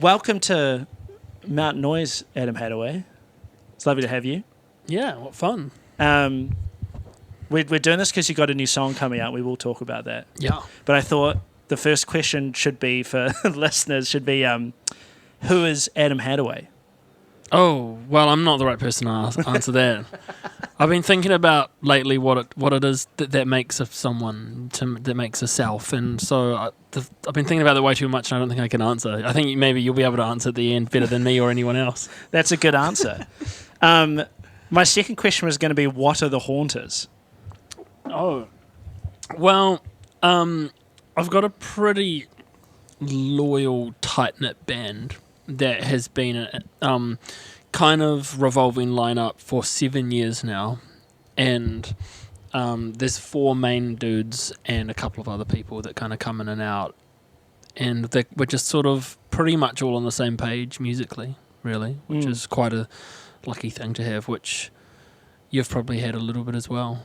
Welcome to Mountain Noise, Adam Hattaway. It's lovely to have you. Yeah, what fun. We're doing this because you got a new song coming out. We will talk about that. Yeah. But I thought the first question should be for listeners should be, who is Adam Hattaway? Oh, well, I'm not the right person to answer that. I've been thinking about lately what it is that makes someone, that makes a self, and so I've been thinking about it way too much, and I don't think I can answer. I think maybe you'll be able to answer at the end better than me or anyone else. That's a good answer. My second question was going to be, what are the Haunters? Oh, well, I've got a pretty loyal, tight-knit band that has been a kind of revolving lineup for 7 years now, and there's 4 main dudes and a couple of other people that kind of come in and out, and we're just sort of pretty much all on the same page musically, really, which is quite a lucky thing to have, which you've probably had a little bit as well.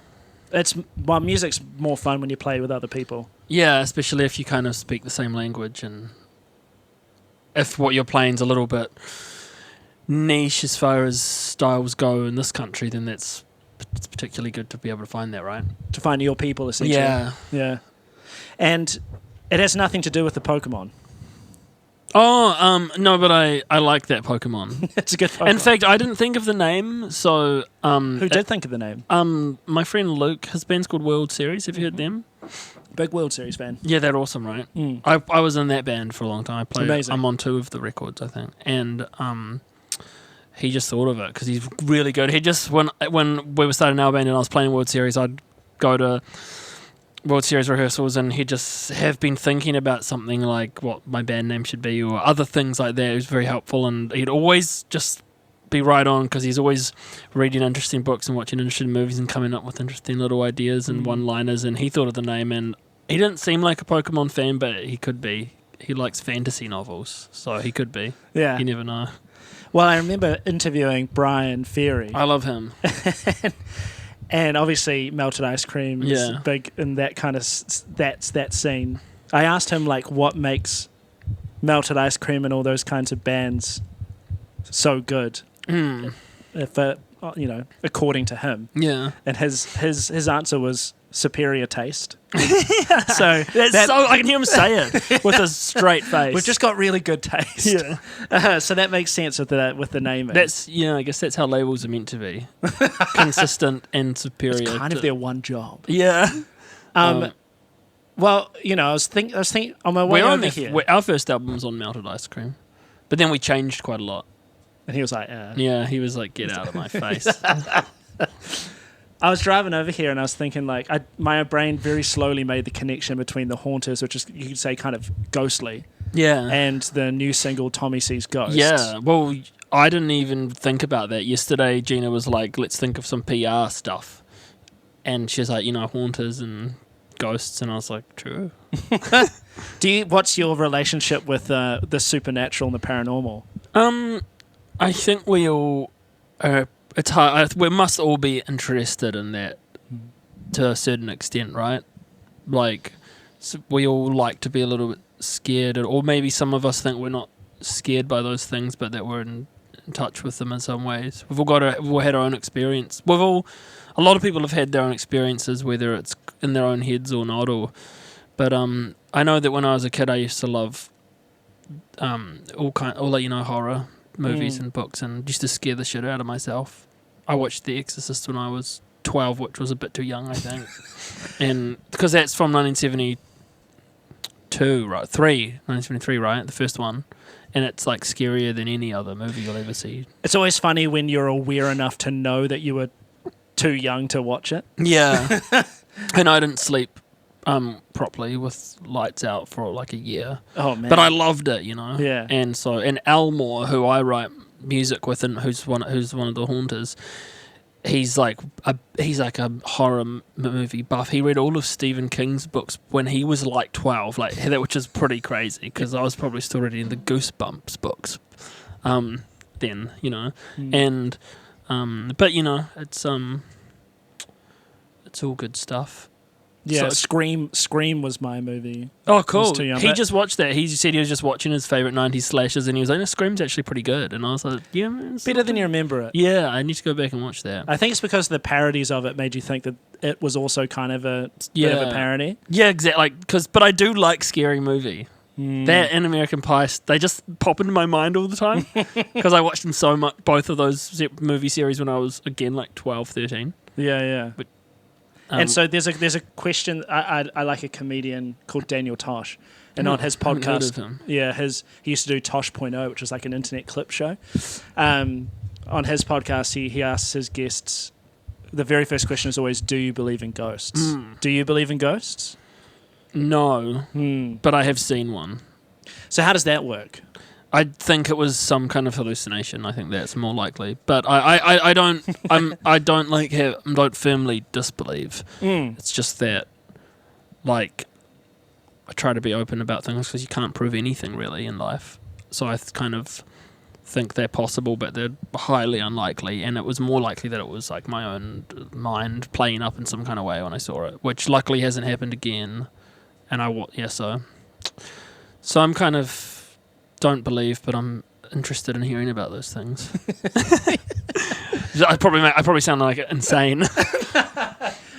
Music's more fun when you play with other people. Yeah, especially if you kind of speak the same language, and if what you're playing's a little bit niche as far as styles go in this country, then it's particularly good to be able to find that, right? To find your people, essentially. Yeah. And it has nothing to do with the Pokemon. Oh, no, but I like that Pokemon. It's a good Pokemon. In fact, I didn't think of the name, so... Who did think of the name? My friend Luke, his band's called World Series. Have you heard them? Big World Series fan. Yeah, they're awesome, right? Mm. I was in that band for a long time. Amazing. I'm on 2 of the records, I think. And he just thought of it because he's really good. He just, when we were starting our band and I was playing World Series, I'd go to World Series rehearsals and he'd just have been thinking about something like what my band name should be or other things like that. It was very helpful, and he'd always just be right on because he's always reading interesting books and watching interesting movies and coming up with interesting little ideas and one-liners, and he thought of the name, and he didn't seem like a Pokemon fan, but he could be. He likes fantasy novels, so he could be. Yeah. You never know. Well, I remember interviewing Brian Ferry. I love him. And obviously Melted Ice Cream is big in that kind of that scene. I asked him like what makes Melted Ice Cream and all those kinds of bands so good. If according to him. Yeah. And his answer was superior taste. So I can hear him say it with a straight face. We've just got really good taste. Yeah. So that makes sense with the naming. I guess that's how labels are meant to be. Consistent and superior. It's kind of their one job. Yeah. Well, I was thinking on my way over here. Our first album was on Melted Ice Cream, but then we changed quite a lot. And he was like, yeah, he was like, get out of my face. I was driving over here and I was thinking like, my brain very slowly made the connection between the Haunters, which is, you could say, kind of ghostly, and the new single Tommy Sees Ghosts. Yeah, well, I didn't even think about that. Yesterday, Gina was like, let's think of some PR stuff. And she's like, Haunters and ghosts, and I was like, true. What's your relationship with the supernatural and the paranormal? I think we all it's hard. We must all be interested in that to a certain extent, right? Like, we all like to be a little bit scared, or maybe some of us think we're not scared by those things, but that we're in touch with them in some ways. We've all had our own experience. A lot of people have had their own experiences, whether it's in their own heads or not. But I know that when I was a kid, I used to love horror movies and books, and used to scare the shit out of myself. I watched The Exorcist when I was 12, which was a bit too young, I think. And because that's from 1972, right? 1973, right? The first one. And it's like scarier than any other movie you'll ever see. It's always funny when you're aware enough to know that you were too young to watch it. Yeah. And I didn't sleep properly with lights out for like a year. Oh man! But I loved it, Yeah. And Elmore, who I write music with, and who's one of the Haunters, he's like a horror movie buff. He read all of Stephen King's books when he was like 12, which is pretty crazy because I was probably still reading the Goosebumps books, then and but it's all good stuff. Yeah, so, Scream was my movie. Oh, cool. Young, he just watched that. He said he was just watching his favourite 90s slashes and he was like, no, Scream's actually pretty good. And I was like, yeah, man. Better than you remember it. Yeah, I need to go back and watch that. I think it's because the parodies of it made you think that it was also kind of a bit of a parody. Yeah, exactly. But I do like Scary Movie. That and American Pie, they just pop into my mind all the time because I watched them so much, both of those movie series when I was, again, like 12, 13. Yeah. But, and so there's a question. I like a comedian called Daniel Tosh, and on his podcast, he used to do Tosh.0, which was like an internet clip show. On his podcast, he asks his guests, the very first question is always, do you believe in ghosts? Do you believe in ghosts? No, but I have seen one. So how does that work? I think it was some kind of hallucination. I think that's more likely, but I don't don't firmly disbelieve. It's just that, like, I try to be open about things because you can't prove anything really in life. So I kind of think they're possible, but they're highly unlikely. And it was more likely that it was like my own mind playing up in some kind of way when I saw it, which luckily hasn't happened again. And so I'm kind of don't believe, but I'm interested in hearing about those things. I probably sound like insane.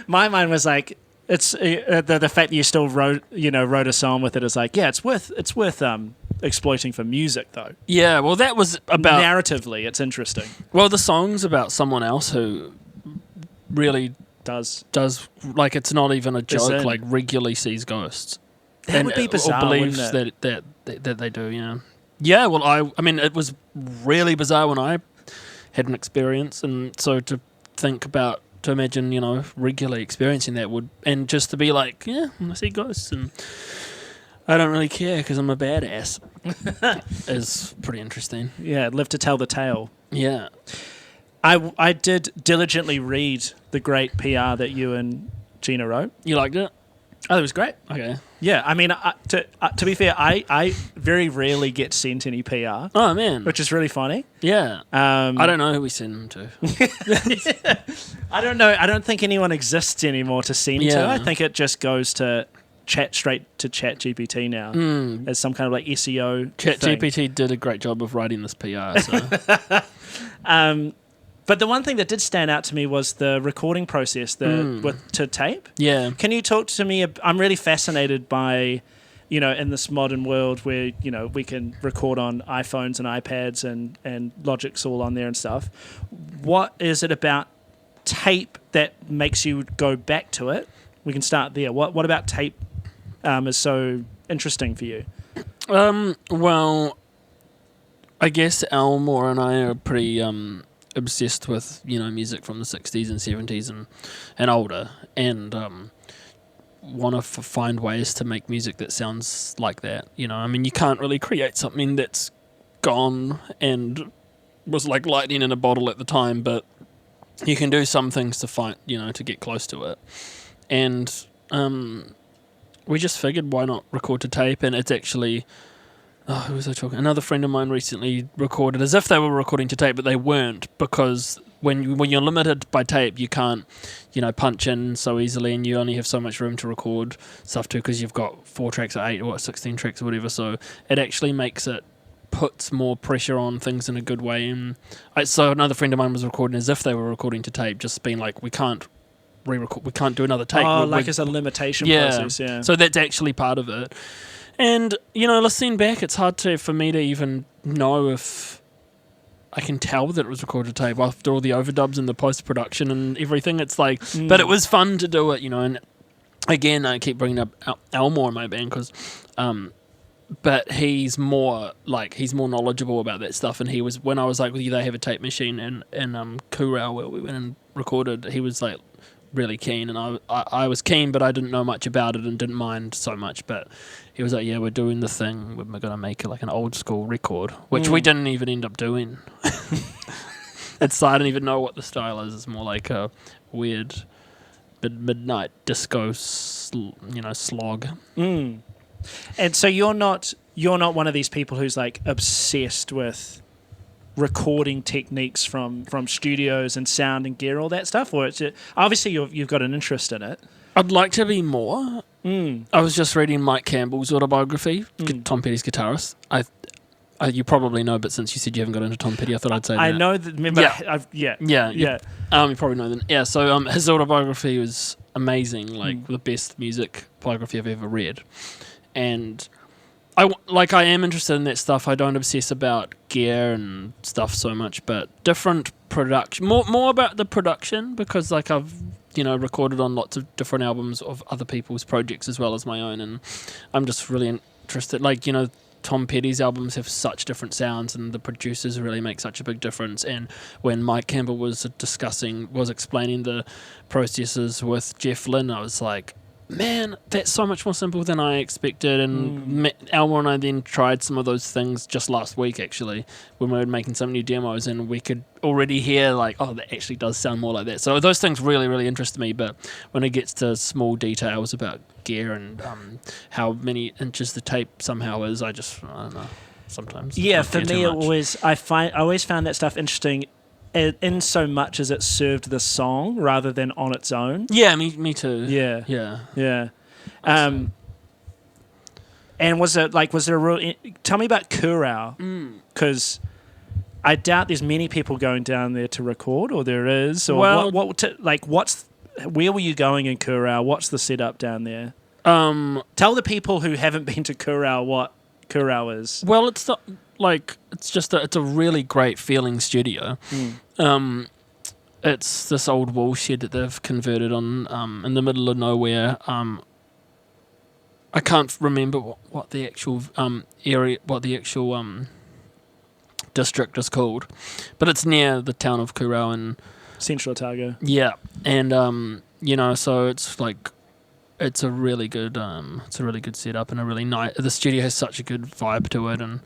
My mind was like, it's the fact that you still wrote a song with it is like, yeah, it's worth exploiting for music though. Yeah, well, that was about narratively, it's interesting. Well, the song's about someone else who really does like, it's not even a joke, like regularly sees ghosts. That would be bizarre, or believes wouldn't it? that they do. Yeah, well, I mean it was really bizarre when I had an experience, and so to imagine regularly experiencing that and just to be like, yeah, I see ghosts and I don't really care because I'm a badass is pretty interesting. Yeah, live to tell the tale. Yeah. I did diligently read the great PR that you and Gina wrote. You liked it? Oh, it was great. Okay. Yeah, I mean, to be fair, I very rarely get sent any PR. Oh, man. Which is really funny. Yeah. I don't know who we send them to. I don't know. I don't think anyone exists anymore to send to. I think it just goes to straight to ChatGPT now as some kind of like SEO ChatGPT did a great job of writing this PR. So. But the one thing that did stand out to me was the recording process to tape. Yeah. Can you talk to me? I'm really fascinated by, in this modern world where, we can record on iPhones and iPads and Logic's all on there and stuff. What is it about tape that makes you go back to it? We can start there. What about tape is so interesting for you? Well, I guess Elmore and I are pretty... obsessed with music from the 60s and 70s and older, and want to find ways to make music that sounds like that. I mean, you can't really create something that's gone and was like lightning in a bottle at the time, but you can do some things to find to get close to it. And we just figured, why not record to tape? And it's actually... Oh, who was I talking? Another friend of mine recently recorded as if they were recording to tape, but they weren't, because when you're limited by tape, you can't, punch in so easily, and you only have so much room to record stuff to, because you've got 4 tracks or 8 or 16 tracks or whatever. So it actually puts more pressure on things in a good way. And so another friend of mine was recording as if they were recording to tape, just being like, we can't re-record, we can't do another take. Oh, as a limitation process, yeah. So that's actually part of it. And, listening back, it's hard for me to even know if I can tell that it was recorded tape after all the overdubs and the post-production and everything. It's like, but it was fun to do it, and again, I keep bringing up Elmore in my band because, but he's more knowledgeable about that stuff. And he was, when I was like, well, they have a tape machine in Kurow where we went and recorded, he was like really keen, and I was keen, but I didn't know much about it and didn't mind so much. But he was like, yeah, we're doing the thing, we're going to make like an old school record, which we didn't even end up doing. I don't even know what the style is. It's more like a weird midnight disco slog. And so you're not one of these people who's like obsessed with recording techniques from studios and sound and gear, all that stuff, or it's obviously you've got an interest in it. I'd like to be more. I was just reading Mike Campbell's autobiography, Tom Petty's guitarist. You probably know, but since you said you haven't got into Tom Petty, I thought I'd say that. I know that. Remember, yeah. You probably know that. Yeah. So his autobiography was amazing, like the best music biography I've ever read, and I am interested in that stuff. I don't obsess about gear and stuff so much, but different production, more about the production, because like I've recorded on lots of different albums of other people's projects as well as my own, and I'm just really interested. Like Tom Petty's albums have such different sounds, and the producers really make such a big difference. And when Mike Campbell was explaining the processes with Jeff Lynne, I was like, man, that's so much more simple than I expected. And Elmer and I then tried some of those things just last week, actually, when we were making some new demos, and we could already hear like, oh, that actually does sound more like that. So those things really, really interest me. But when it gets to small details about gear and how many inches the tape somehow is, I don't know. Sometimes. Yeah, for me, I always found that stuff interesting, in so much as it served the song rather than on its own. Yeah, me too. Yeah. And was there a real... Tell me about Kurow, because I doubt there's many people going down there to record, or there is. Or where were you going in Kurow? What's the setup down there? Tell the people who haven't been to Kurow what Kurow is. Well, it's not... it's a really great feeling studio. It's this old wool shed that they've converted on in the middle of nowhere. I can't remember what the actual area, what the actual district is called, but it's near the town of Kurow in Central Otago. Yeah, and so it's like it's a really good setup and a really nice. The studio has such a good vibe to it, and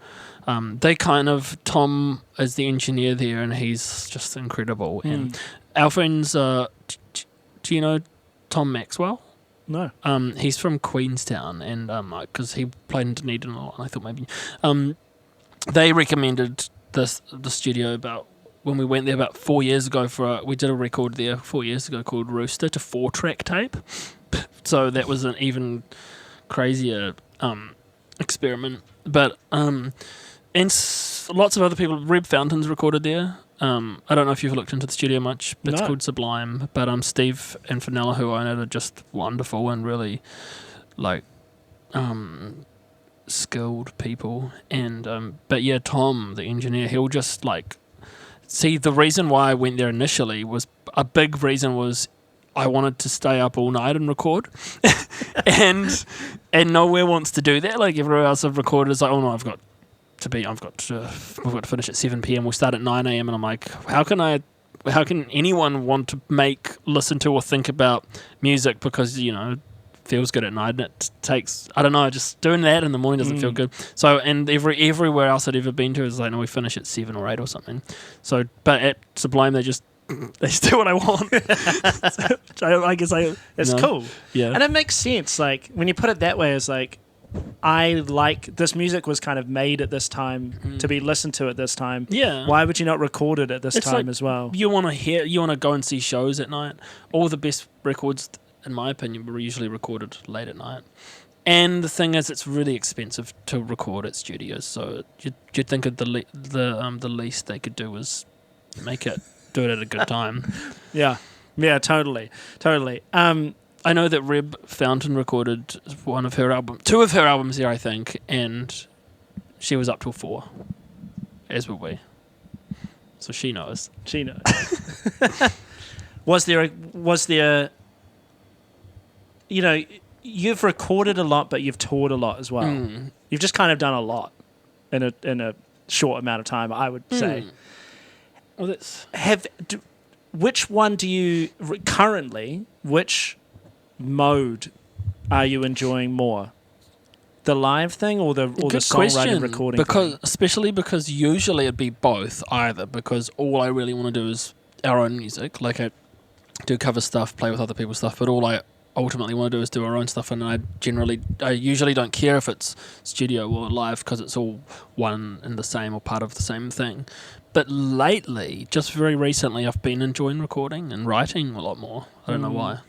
they Tom is the engineer there, and he's just incredible. And our friends, do you know Tom Maxwell? No. He's from Queenstown, and because he played in Dunedin a lot, and I thought maybe they recommended the studio when we went there about 4 years ago. We did a record there 4 years ago called Rooster to 4-track tape. So that was an even crazier experiment. But and lots of other people. Reb Fountains recorded there. I don't know if you've looked into the studio much. But it's called Sublime. But Steve and Fenella, who own it, are just wonderful and really skilled people. And but yeah, Tom, the engineer, he'll just see, the reason why I went there initially was a big reason was I wanted to stay up all night and record, and nowhere wants to do that. Like everywhere else I've recorded is like, oh no, we've got to finish at 7 p.m. We'll start at 9 a.m. And I'm like, how can anyone want to listen to or think about music because feels good at night, and it takes, I don't know, just doing that in the morning doesn't feel good. So, and everywhere else I'd ever been to is like, no, we finish at 7 or 8 or something. So, but at Sublime they just do what I want. It's cool. Yeah. And it makes sense. Like when you put it that way, it's like, this music was kind of made at this time to be listened to at this time. Yeah. Why would you not record it at this time as well? You want to go and see shows at night. All the best records, in my opinion, were usually recorded late at night. And the thing is, it's really expensive to record at studios. So you'd think of the least they could do was do it at a good time. Yeah, totally. I know that Reb Fountain recorded two of her albums there, I think, and she was up till 4, as were we. So she knows. Was there? You've recorded a lot, but you've toured a lot as well. You've just kind of done a lot in a short amount of time, I would say. Well, which one do you currently? Which mode are you enjoying more? The live thing or the songwriting recording thing? Especially because usually it'd be both either, because all I really want to do is our own music. Like I do cover stuff, play with other people's stuff, but all I ultimately want to do is do our own stuff, and I usually don't care if it's studio or live because it's all one and the same or part of the same thing. But lately, just very recently, I've been enjoying recording and writing a lot more. I don't know why.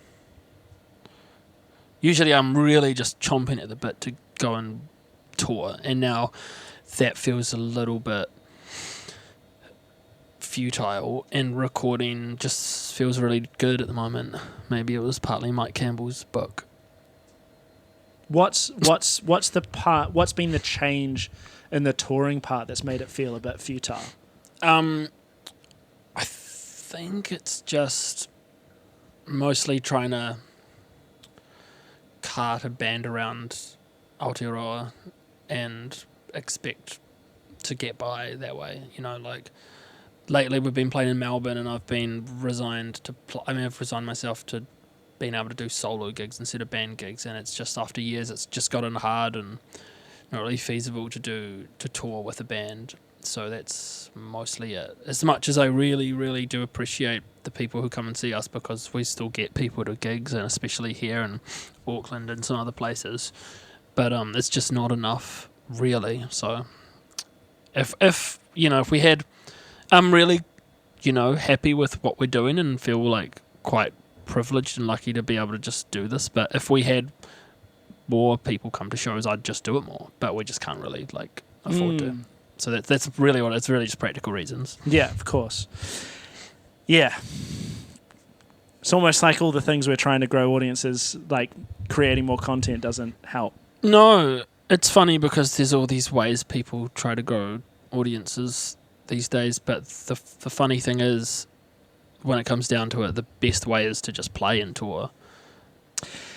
Usually I'm really just chomping at the bit to go and tour, and now that feels a little bit futile, and recording just feels really good at the moment. Maybe it was partly Mike Campbell's book. What's been the change in the touring part that's made it feel a bit futile? I think it's just mostly trying to cart a band around Aotearoa and expect to get by that way. You know, like lately we've been playing in Melbourne, and I've been resigned to. I've resigned myself to being able to do solo gigs instead of band gigs, and it's just after years, it's just gotten hard and not really feasible to tour with a band. So that's mostly it. As much as I really, really do appreciate the people who come and see us, because we still get people to gigs, and especially here in Auckland and some other places, but it's just not enough, really. So if we had, I'm really, happy with what we're doing and feel like quite privileged and lucky to be able to just do this. But if we had more people come to shows, I'd just do it more. But we just can't really afford to. So that's really what it's really just practical reasons. Yeah, of course. Yeah. It's almost like all the things we're trying to grow audiences, like creating more content doesn't help. No, it's funny because there's all these ways people try to grow audiences these days, but the funny thing is, when it comes down to it, the best way is to just play and tour.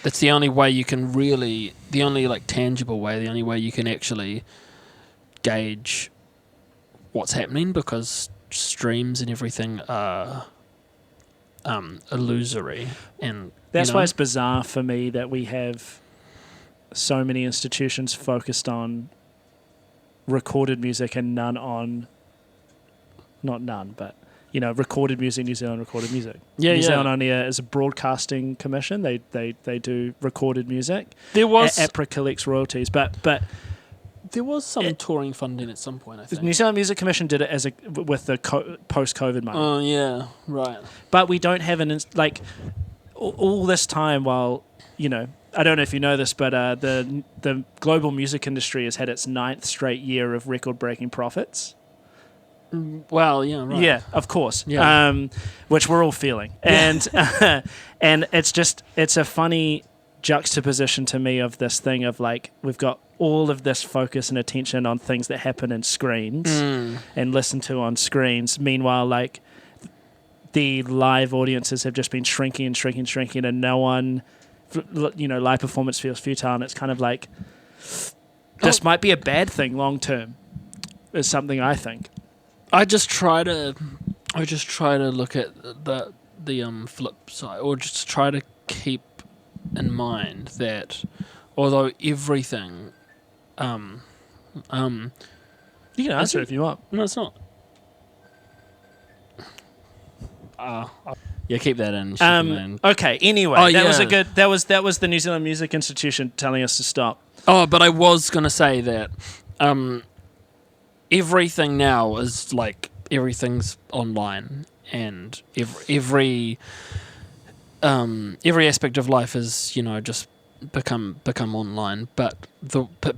That's the only way you can really, the only tangible way, the only way you can actually gauge what's happening, because streams and everything are illusory. And that's why it's bizarre for me that we have so many institutions focused on recorded music and recorded music, New Zealand recorded music. New Zealand only is a broadcasting commission. They do recorded music. There was APRA collects royalties, but there was some touring funding at some point, I think. The New Zealand Music Commission did it with the post-COVID money. Oh yeah, right. But we don't have all this time while I don't know if you know this, but the global music industry has had its 9th straight year of record-breaking profits. Well, yeah, right. Yeah, of course. Yeah. Which we're all feeling. And and it's a funny juxtaposition to me of this thing of we've got all of this focus and attention on things that happen in screens and listen to on screens. Meanwhile, the live audiences have just been shrinking and shrinking and shrinking, and no one, live performance feels futile, and it's kind of this might be a bad thing long term, is something I think. I just try to look at the flip side, or just try to keep in mind that although everything, you can answer it if you want. No, it's not. Yeah, keep that in. Okay. Anyway, that was the New Zealand Music Institution telling us to stop. Oh, but I was gonna say that everything now is everything's online, and every aspect of life is just become online. But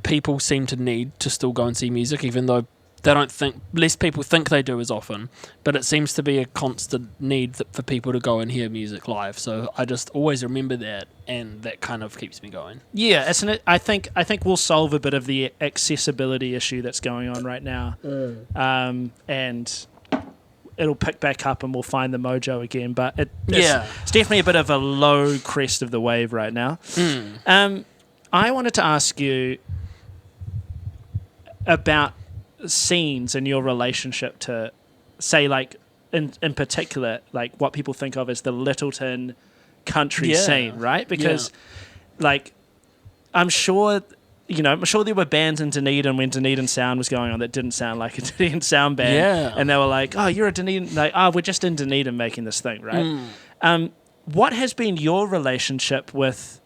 people seem to need to still go and see music, even though they don't think, less people think they do as often, but it seems to be a constant need for people to go and hear music live. So I just always remember that, and that kind of keeps me going. Yeah, I think we'll solve a bit of the accessibility issue that's going on right now, and it'll pick back up, and we'll find the mojo again. But it's definitely a bit of a low crest of the wave right now. I wanted to ask you about scenes and your relationship to, say, in particular, what people think of as the Lyttelton country scene, right? Because I'm sure there were bands in Dunedin when Dunedin Sound was going on that didn't sound like a Dunedin Sound band, and they were like, oh, you're a Dunedin, we're just in Dunedin making this thing, right? What has been your relationship with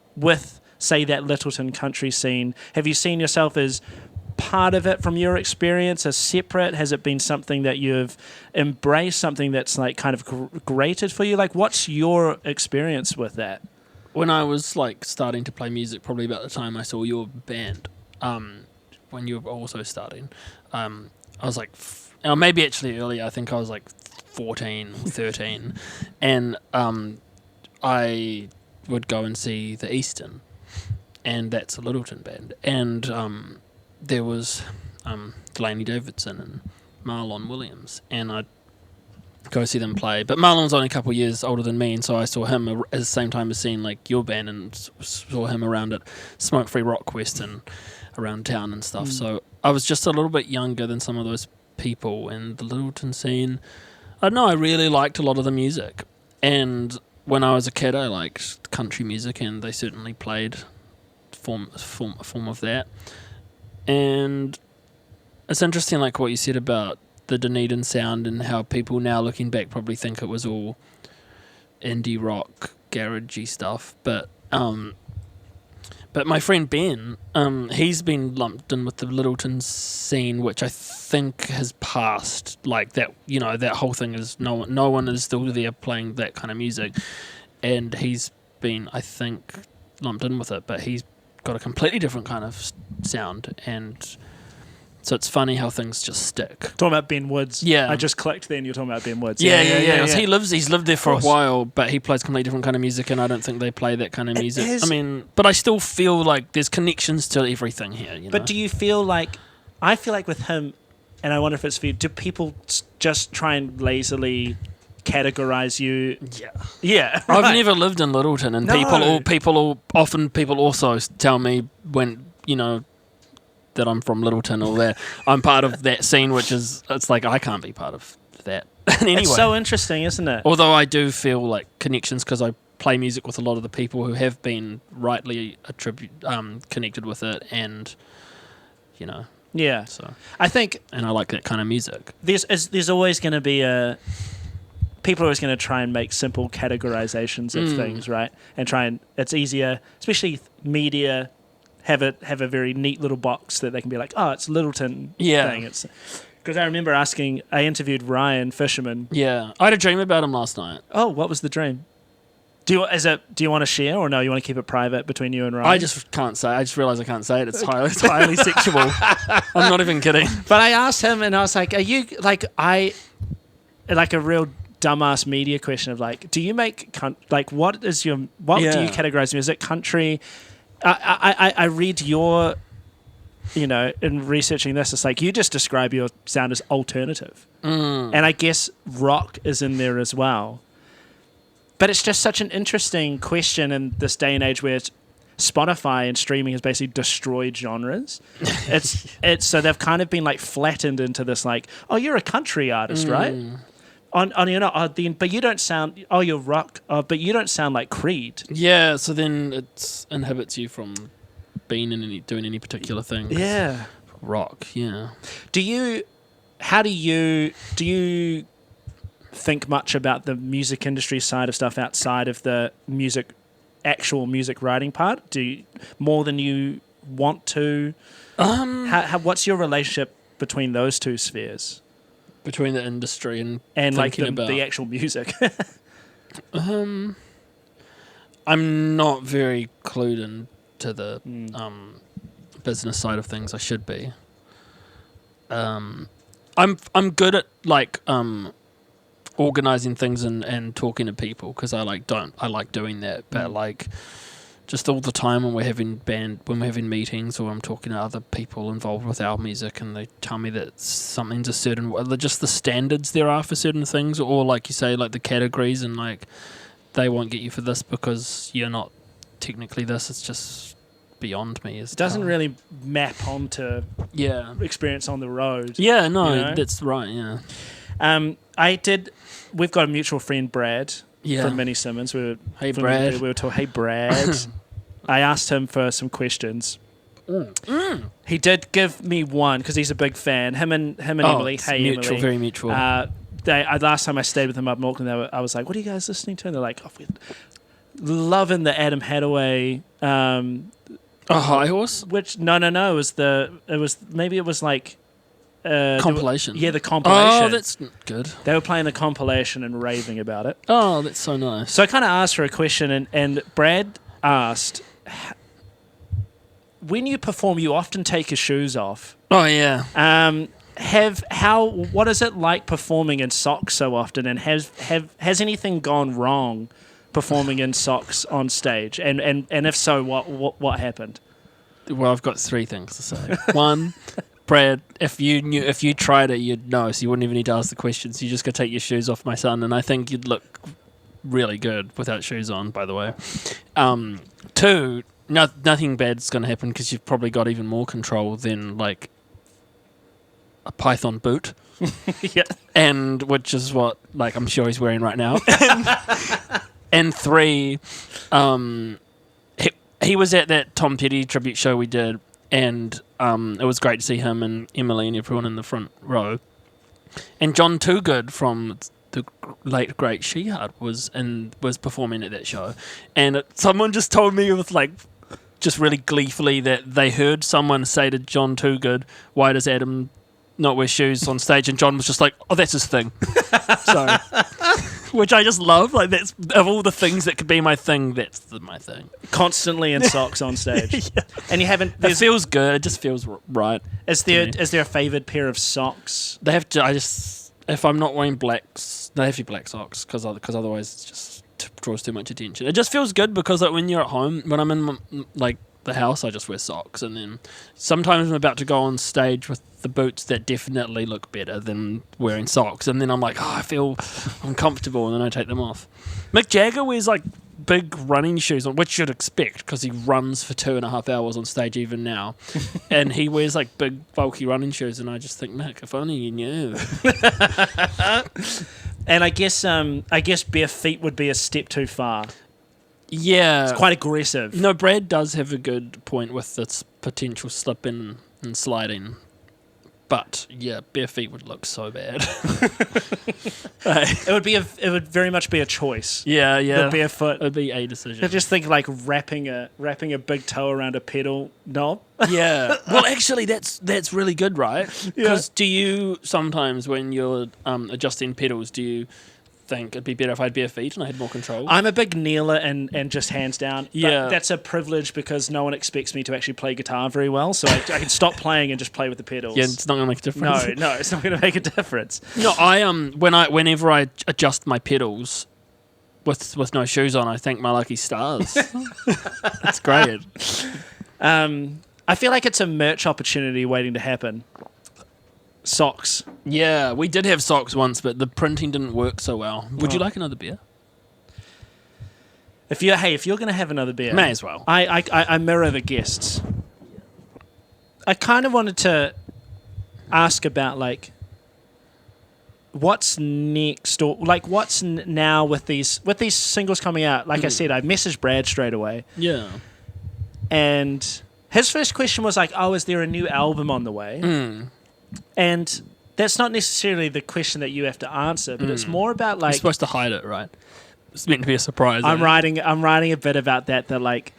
say that Lyttelton country scene? Have you seen yourself as part of it from your experience, as separate? Has it been something that you've embraced, something that's kind of grated for you? What's your experience with that? when I was like starting to play music, probably about the time I saw your band, when you were also starting, I was like, or maybe actually earlier. I think I was like 14 or 13, and I would go and see the Eastern, and that's a Lyttelton band, and there was Delaney Davidson and Marlon Williams, and I'd go see them play. But Marlon's only a couple of years older than me, and so I saw him at the same time as seeing like your band, and saw him around at Smoke Free Rock West and around town and stuff. So I was just a little bit younger than some of those people in the Lyttelton scene. I don't know, I really liked a lot of the music, and when I was a kid I liked country music, and they certainly played a form of that. And it's interesting, like what you said about the Dunedin sound, and how people now looking back probably think it was all indie rock, garagey stuff. But my friend Ben, he's been lumped in with the Lyttelton scene, which I think has passed. Like that, you know, that whole thing is no one is still there playing that kind of music, and he's been, I think, lumped in with it. But he's got a completely different kind of sound, and so it's funny how things just stick. Talking about Ben Woods. Yeah. I just clicked then you're talking about Ben Woods. Yeah. He's lived there for a while, but he plays completely different kind of music, and I don't think they play that kind of music. I mean, but I still feel like there's connections to everything here, you know? But do you feel like, I feel like with him, and I wonder if it's for you, do people just try and lazily categorize you? Yeah. Right. I've never lived in Lyttelton, and people also tell me when, you know, that I'm from Lyttelton, or that I'm part of that scene, which is, it's like I can't be part of that. Anyway, it's so interesting, isn't it? Although I do feel like connections, because I play music with a lot of the people who have been rightly connected with it, and you know. Yeah. So I think, and I like that kind of music. There's always going to be people are always going to try and make simple categorizations of things, right? And it's easier, especially media. Have a very neat little box that they can be like, oh, it's Lyttelton thing. It's because I remember I interviewed Ryan Fisherman. Yeah, I had a dream about him last night. Oh, what was the dream? Do you want to share, or no? You want to keep it private between you and Ryan? I just can't say. I just realised I can't say it. It's highly sexual. I'm not even kidding. But I asked him, and I was like, "Are you like a real dumbass media question of like, do you make what do you categorize music? Country." I read your, you know, in researching this, it's like you just describe your sound as alternative. And I guess rock is in there as well. But it's just such an interesting question in this day and age where Spotify and streaming has basically destroyed genres. It's so they've kind of been like flattened into this like, oh, you're a country artist, right? You're not, but you don't sound. Oh, you're rock. Oh, but you don't sound like Creed. Yeah, so then it inhibits you from being in doing any particular thing. Yeah, rock. Yeah. Do you think much about the music industry side of stuff outside of the actual music writing part? Do you, more than you want to? What's your relationship between those two spheres? Between the industry and like the actual music. I'm not very clued into the business side of things. I should be. I'm good at like organizing things and talking to people, because I like doing that. But like just all the time when we're having meetings, or I'm talking to other people involved with our music, and they tell me that something's a certain, just the standards there are for certain things, or like you say, like the categories, and like they won't get you for this because you're not technically this. It's just beyond me. It doesn't really map onto experience on the road. Yeah, no, you know? That's right. Yeah. We've got a mutual friend, Brad. From Minnie Simmons. Hey, Brad. We were talking, hey, Brad. I asked him for some questions. He did give me one, because he's a big fan. Him and Emily. Hey, mutual, Emily. Very mutual. Last time I stayed with them up in Auckland, I was like, what are you guys listening to? And they're like, we're loving the Adam Hattaway. High Horse? Which, no. It was like... compilation. The compilation. Oh, that's good. They were playing the compilation and raving about it. Oh, that's so nice. So I kind of asked for a question, and Brad asked, when you perform, you often take your shoes off. Oh yeah. What is it like performing in socks so often, and has anything gone wrong performing in socks on stage? And if so, what happened? Well, I've got 3 things to say. One, Brad, if you tried it, you'd know, so you wouldn't even need to ask the questions. You just gotta take your shoes off, my son, and I think you'd look really good without shoes on, by the way. 2, nothing bad's gonna happen because you've probably got even more control than like a python boot. Yeah. And which is what like I'm sure he's wearing right now. And 3, he was at that Tom Petty tribute show we did, and it was great to see him and Emily and everyone in the front row. And John Toogood from the late great Shehart was performing at that show, and someone just told me with like just really gleefully that they heard someone say to John Toogood, "Why does Adam not wear shoes on stage?" And John was just like, "Oh, that's his thing." So, which I just love. Like, that's of all the things that could be my thing, that's my thing. Constantly in socks on stage. Yeah. And you haven't. It feels good. It just feels right. Is there a favoured pair of socks? They have to. If I'm not wearing blacks, they have to be black socks because otherwise it just draws too much attention. It just feels good because like when you're at home, when I'm in like the house, I just wear socks, and then sometimes I'm about to go on stage with the boots that definitely look better than wearing socks, and then I'm like, oh, I feel uncomfortable, and then I take them off. Mick Jagger wears like big running shoes on, which you'd expect because he runs for 2.5 hours on stage even now, and he wears like big bulky running shoes, and I just think, Mick, if only you knew. And I guess bare feet would be a step too far. Yeah. It's quite aggressive. No, Brad does have a good point with its potential slipping and sliding. But yeah, bare feet would look so bad. It would very much be a choice. Yeah. The barefoot. It would be a decision. I just think like wrapping a big toe around a pedal knob. Yeah. Well, actually, that's really good, right? Because do you sometimes when you're adjusting pedals, do you think it'd be better if I had bare feet and I had more control? I'm a big kneeler and just hands down. Yeah. But that's a privilege because no one expects me to actually play guitar very well, so I can stop playing and just play with the pedals. Yeah, it's not going to make a difference. No, it's not going to make a difference. No, whenever I adjust my pedals with no shoes on, I thank my lucky stars. It's great. I feel like it's a merch opportunity waiting to happen. Socks. Yeah, we did have socks once, but the printing didn't work so well. Would you like another beer? If you're going to have another beer, may as well. I mirror the guests. I kind of wanted to ask about like what's next, or like what's now with these singles coming out. Like I said, I messaged Brad straight away. Yeah, and his first question was like, "Oh, is there a new album on the way?" And that's not necessarily the question that you have to answer, but it's more about like... You're supposed to hide it, right? It's meant to be a surprise. I'm writing a bit about that like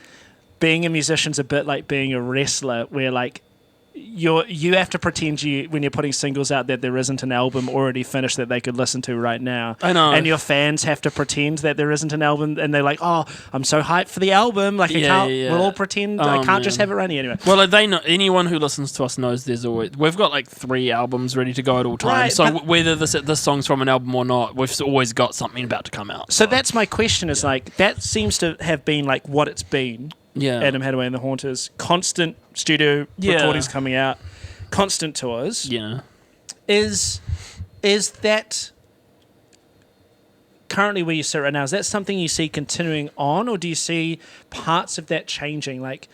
being a musician's a bit like being a wrestler, where like you have to pretend when you're putting singles out that there isn't an album already finished that they could listen to right now. I know. And your fans have to pretend that there isn't an album, and they're like, "Oh, I'm so hyped for the album." Like, we'll all pretend I can't just have it running anyway. Well, they know, anyone who listens to us knows we've got like 3 albums ready to go at all times. Right, so whether this song's from an album or not, we've always got something about to come out. So that's my question. Is like that seems to have been like what it's been. Yeah. Adam Hattaway and the Haunters, constant studio recordings coming out, constant tours. Yeah. Is that currently where you sit right now? Is that something you see continuing on, or do you see parts of that changing? Like,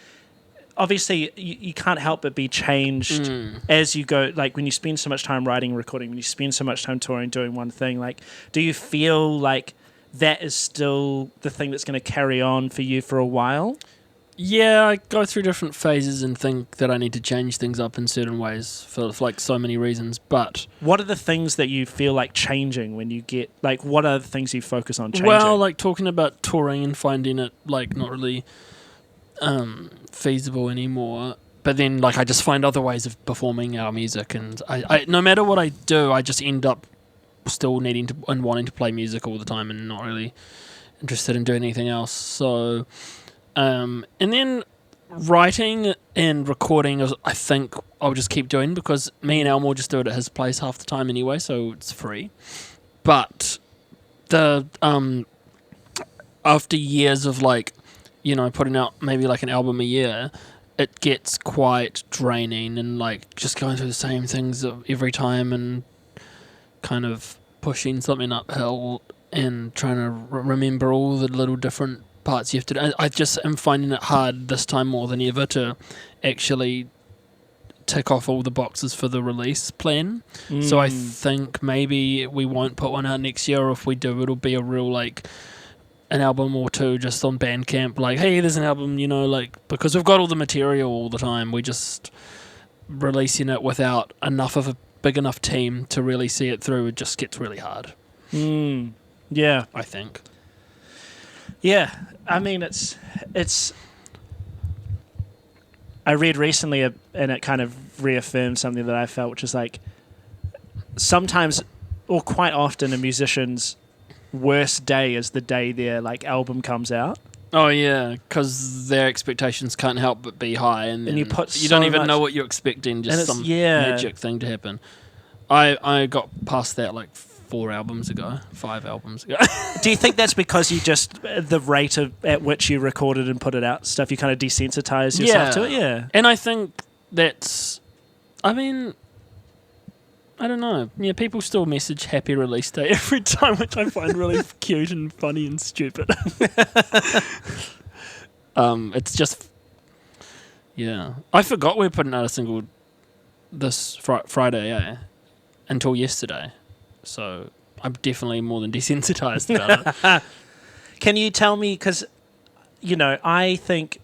obviously, you can't help but be changed as you go. Like, when you spend so much time writing, recording, when you spend so much time touring, doing one thing, like, do you feel like that is still the thing that's going to carry on for you for a while? Yeah, I go through different phases and think that I need to change things up in certain ways for like so many reasons, but... What are the things that you feel like changing when you get... Like, what are the things you focus on changing? Well, like talking about touring and finding it like not really feasible anymore, but then like I just find other ways of performing our music, and I no matter what I do, I just end up still needing to and wanting to play music all the time and not really interested in doing anything else. So... And then writing and recording, I think I'll just keep doing, because me and Elmore just do it at his place half the time anyway, so it's free. But the after years of putting out maybe like an album a year, it gets quite draining, and like just going through the same things every time and kind of pushing something uphill and trying to remember all the little different parts you have to do. I just am finding it hard this time more than ever to actually tick off all the boxes for the release plan. So I think maybe we won't put one out next year, or if we do, it'll be a real an album or two just on Bandcamp, like, hey, there's an album, because we've got all the material all the time. We're just releasing it without enough of a big enough team to really see it through. It just gets really hard. Yeah, I think. Yeah, I mean, it's. I read recently, and it kind of reaffirmed something that I felt, which is like, sometimes, or quite often, a musician's worst day is the day their album comes out. Oh yeah, because their expectations can't help but be high, and then you don't even know what you're expecting, just some magic thing to happen. I got past that 5 albums ago. Do you think that's because you just, the rate at which you recorded and put it out stuff, you kind of desensitize yourself to it? Yeah. And I think that's, I mean, I don't know. Yeah, people still message happy release day every time, which I find really cute and funny and stupid. It's just, yeah. I forgot we were putting out a single this Friday, until yesterday. So I'm definitely more than desensitized about it. Can you tell me, because, I think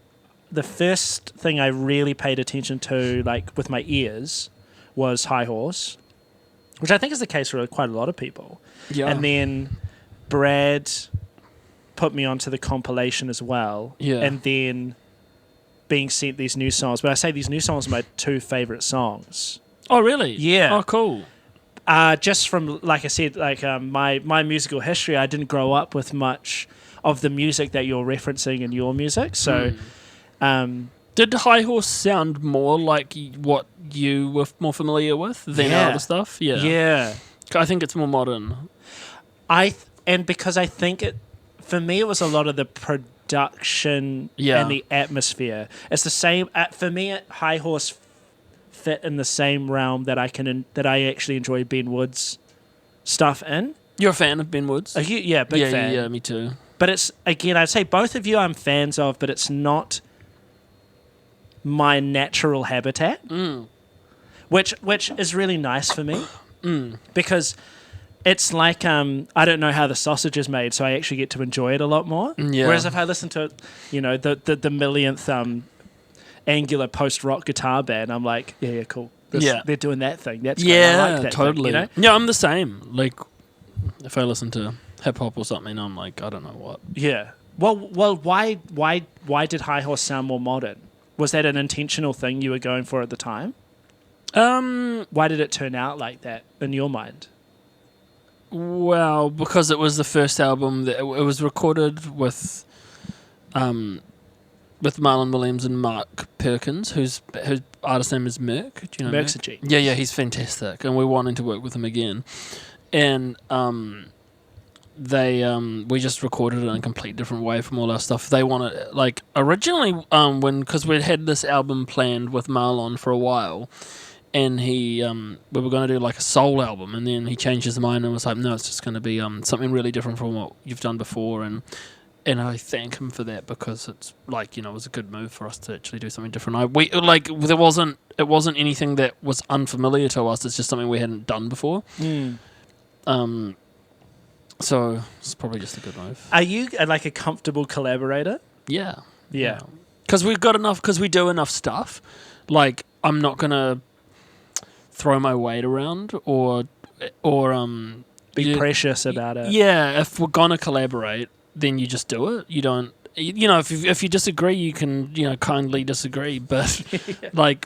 the first thing I really paid attention to, with my ears, was High Horse, which I think is the case for quite a lot of people. Yeah. And then Brad put me onto the compilation as well. Yeah. And then being sent these new songs. But I say these new songs are my 2 favourite songs. Oh, really? Yeah. Oh, cool. Just from, like I said, my musical history, I didn't grow up with much of the music that you're referencing in your music. So... Did High Horse sound more like what you were more familiar with than other stuff? Yeah. Yeah. I think it's more modern. And because I think for me, it was a lot of the production and the atmosphere. It's the same, for me, High Horse fit in the same realm that I actually enjoy Ben Wood's stuff in. You're a fan of Ben Wood's? Big fan. Yeah, me too. But it's, again, I'd say both of you I'm fans of, but it's not my natural habitat, which is really nice for me, because it's like I don't know how the sausage is made, so I actually get to enjoy it a lot more. Yeah. Whereas if I listen to the millionth angular post rock guitar band, I'm like, yeah, cool. They're doing that thing. That's great. I like that totally. Thing, Yeah, I'm the same. Like, if I listen to hip hop or something, I'm like, I don't know what. Yeah. Well, why did High Horse sound more modern? Was that an intentional thing you were going for at the time? Why did it turn out like that in your mind? Well, because it was the first album that it was recorded with Marlon Williams and Mark Perkins, whose artist name is Merc. Do you know Merc? Yeah, he's fantastic, and we wanted to work with him again. And we just recorded it in a complete different way from all our stuff. They wanted, originally, because we'd had this album planned with Marlon for a while, and we were going to do a soul album, and then he changed his mind and was like, no, it's just going to be something really different from what you've done before, and I thank him for that, because it's it was a good move for us to actually do something different. It wasn't anything that was unfamiliar to us. It's just something we hadn't done before. So it's probably just a good move. Are you a comfortable collaborator? Yeah. Because we do enough stuff. I'm not gonna throw my weight around or be precious about it. Yeah, if we're gonna collaborate, then you just do it. You don't. If you disagree, you can kindly disagree. But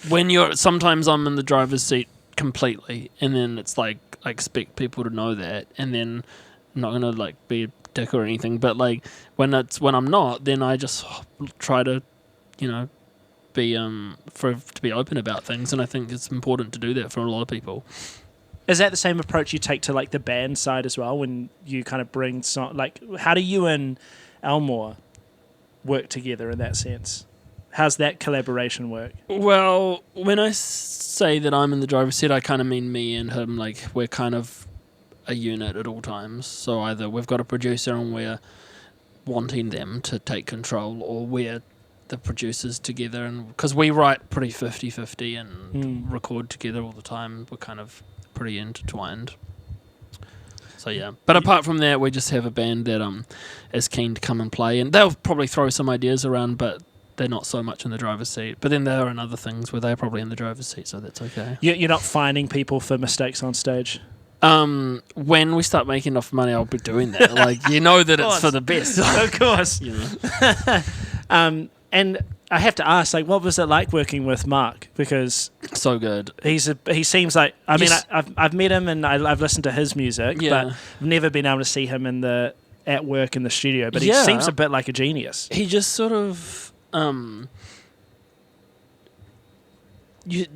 when sometimes I'm in the driver's seat completely, and then it's I expect people to know that, and then I'm not gonna be dick or anything, but like when I'm not, then I just try to, be to be open about things, and I think it's important to do that for a lot of people. Is that the same approach you take to like the band side as well when you kind of bring like how do you and Elmore work together in that sense? How's that collaboration work? Well, when I say that I'm in the driver's seat, I kind of mean me and him. Like we're kind of a unit at all times. So either we've got a producer and we're wanting them to take control, or we're the producers together, and because we write pretty 50-50 and record together all the time, we're kind of pretty intertwined. So yeah, but apart from that, we just have a band that is keen to come and play, and they'll probably throw some ideas around, but they're not so much in the driver's seat. But then there are in other things where they're probably in the driver's seat, so that's okay. You're not finding people for mistakes on stage? When we start making enough money, I'll be doing that. Like, that it's for the best. Of course. And I have to ask, like, what was it like working with Mark? Because so good. He seems like, I've met him and I've listened to his music, but I've never been able to see him at work in the studio. But he seems a bit like a genius. He just sort of,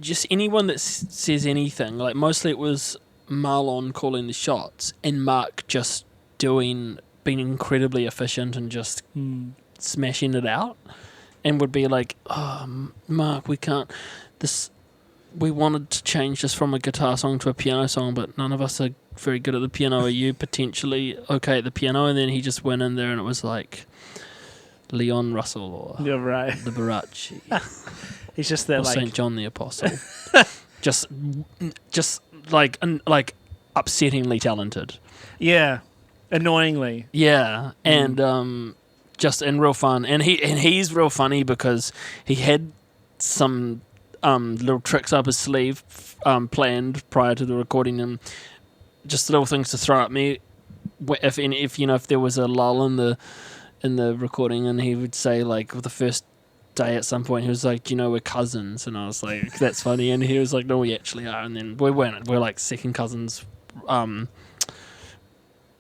just anyone that says anything, like mostly it was Marlon calling the shots and Mark just being incredibly efficient and just smashing it out. And would be like, oh, Mark, we wanted to change this from a guitar song to a piano song, but none of us are very good at the piano. Are you potentially okay at the piano? And then he just went in there and it was like Leon Russell or You're right. the Barachi. He's just there, or like St. John the Apostle. just like upsettingly talented. Yeah, annoyingly. Yeah, and and real fun, and he's real funny because he had some little tricks up his sleeve planned prior to the recording, and just little things to throw at me if there was a lull in the recording, and he would say like the first day at some point he was like, we're cousins, and I was like, that's funny, and he was like, no, we actually are, and then we weren't, we're like second cousins in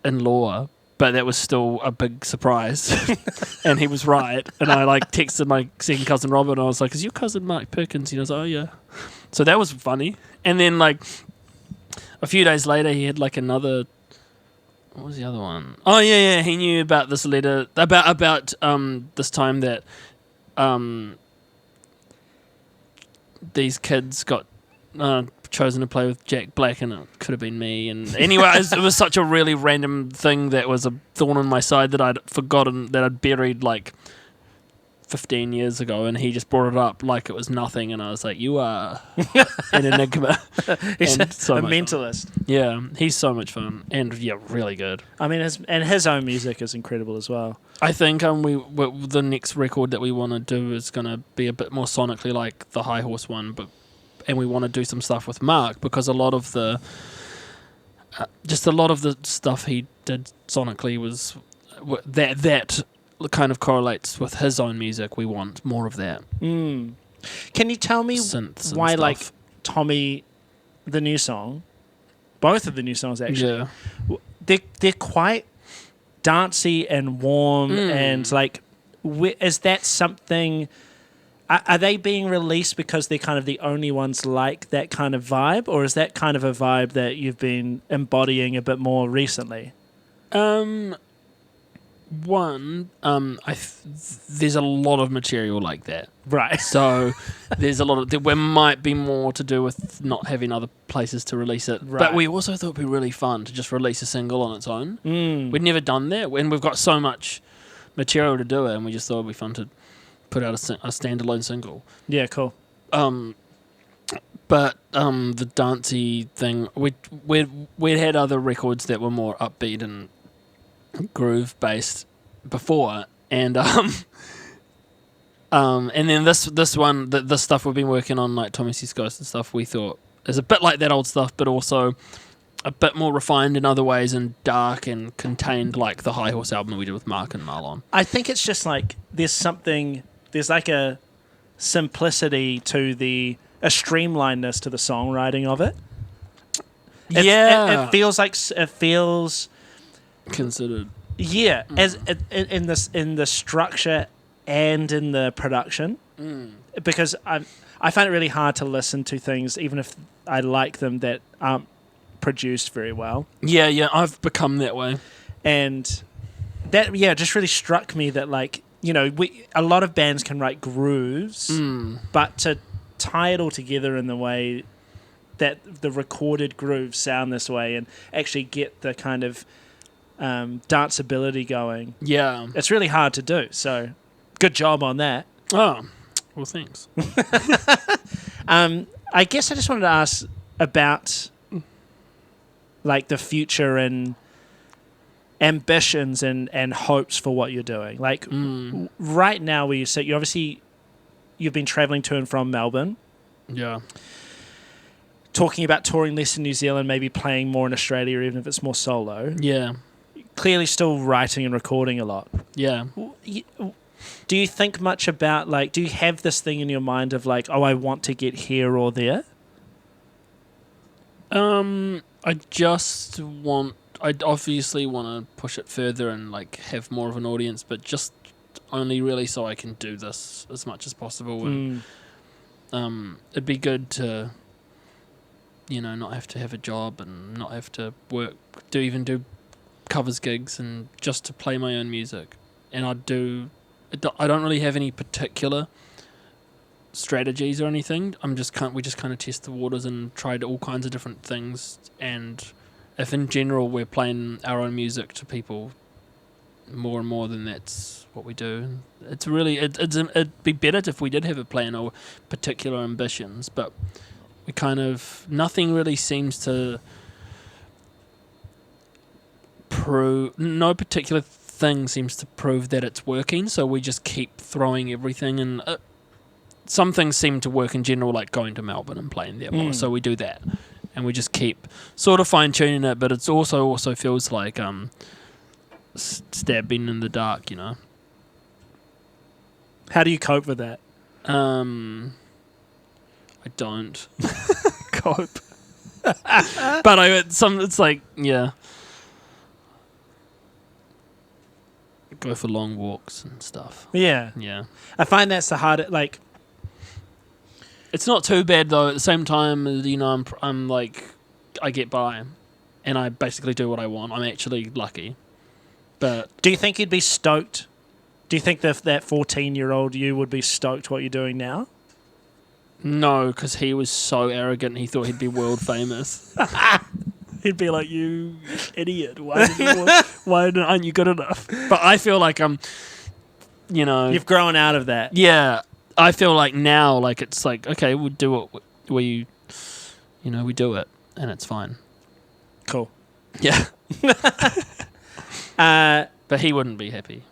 law. But that was still a big surprise. And he was right. And I texted my second cousin Robert and I was like, is your cousin Mark Perkins? And he was like, oh yeah. So that was funny. And then a few days later he had another, what was the other one? Oh yeah, he knew about this letter about this time that these kids got chosen to play with Jack Black, and it could have been me. And anyway, it was such a really random thing that was a thorn in my side that I'd forgotten, that I'd buried 15 years ago, and he just brought it up like it was nothing, and I was like, you are an enigma. He's a mentalist. Fun. Yeah, he's so much fun, and really good. I mean, his own music is incredible as well. I think the next record that we want to do is going to be a bit more sonically like the High Horse one, and we want to do some stuff with Mark, because a lot of the stuff he did sonically was that kind of correlates with his own music. We want more of that. Can you tell me why Tommy, the new song, both of the new songs actually, they're quite dancey and warm, and is that something? Are they being released because they're kind of the only ones like that kind of vibe, or is that kind of a vibe that you've been embodying a bit more recently? There's a lot of material like that, right? So there's a lot of there might be more to do with not having other places to release it, right. But we also thought it'd be really fun to just release a single on its own. We'd never done that, and we've got so much material to do it, and we just thought it'd be fun to put out a standalone single. Yeah, cool. But the dancey thing, we'd had other records that were more upbeat and groove based before, and then this one, the stuff we've been working on, like Tommy Sees Ghosts and stuff, we thought is a bit like that old stuff, but also a bit more refined in other ways and dark and contained, like the High Horse album we did with Mark and Marlon. I think it's just there's a simplicity to a streamlinedness to the songwriting of it. It feels considered. Yeah, as in the structure and in the production, because I find it really hard to listen to things, even if I like them, that aren't produced very well. Yeah, I've become that way, and that just really struck me that, like, you know, a lot of bands can write grooves, but to tie it all together in the way that the recorded grooves sound this way and actually get the kind of danceability going. Yeah. It's really hard to do, so good job on that. Oh, well, thanks. I guess I just wanted to ask about, like, the future and ambitions and hopes for what you're doing. Like, right now where you sit, you've been travelling to and from Melbourne. Yeah. Talking about touring less in New Zealand, maybe playing more in Australia, even if it's more solo. Yeah. Clearly still writing and recording a lot. Yeah. Do you think much about, like, do you have this thing in your mind of, like, oh, I want to get here or there? I obviously want to push it further and, like, have more of an audience, but just only really so I can do this as much as possible. And it'd be good to, you know, not have to have a job and not have to work, do covers gigs, and just to play my own music. And I don't really have any particular strategies or anything. We just kind of test the waters and tried all kinds of different things. And if in general we're playing our own music to people more and more, then that's what we do. It's really it'd be better if we did have a plan or particular ambitions, but we kind of, nothing really seems to prove, no particular thing seems to prove that it's working, so we just keep throwing everything, and some things seem to work in general, like going to Melbourne and playing there more, so we do that, and we just keep sort of fine-tuning it, but it's also feels like stabbing in the dark, you know. How do you cope with that? I don't cope. But it's like, yeah. Go for long walks and stuff. Yeah. Yeah. I find that's the hardest, like... It's not too bad, though. At the same time, you know, I'm like, I get by. And I basically do what I want. I'm actually lucky. But... Do you think you'd be stoked? Do you think that 14-year-old you would be stoked what you're doing now? No, because he was so arrogant, he thought he'd be world famous. He'd be like, you idiot. Why aren't you good enough? But I feel like you know... You've grown out of that. Yeah. I feel like now, like, it's like, okay, we'll do it. We do it, and it's fine. Cool. Yeah. But he wouldn't be happy.